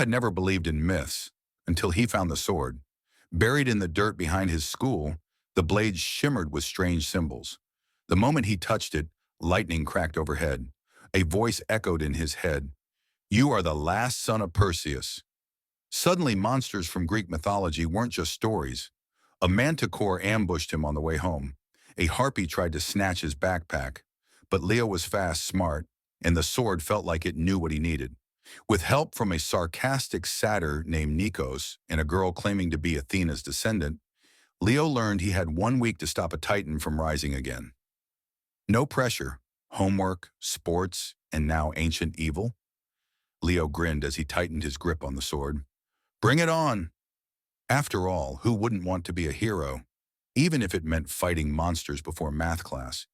had never believed in myths until he found the sword. Buried in the dirt behind his school, the blade shimmered with strange symbols. The moment he touched it, lightning cracked overhead. A voice echoed in his head. "You are the last son of Perseus." Suddenly, monsters from Greek mythology weren't just stories. A manticore ambushed him on the way home. A harpy tried to snatch his backpack, but Leo was fast, smart, and the sword felt like it knew what he needed. With help from a sarcastic satyr named Nikos and a girl claiming to be Athena's descendant, Leo learned he had 1 week to stop a titan from rising again. No pressure, homework, sports, and now ancient evil. Leo grinned as he tightened his grip on the sword. Bring it on! After all, who wouldn't want to be a hero, even if it meant fighting monsters before math class?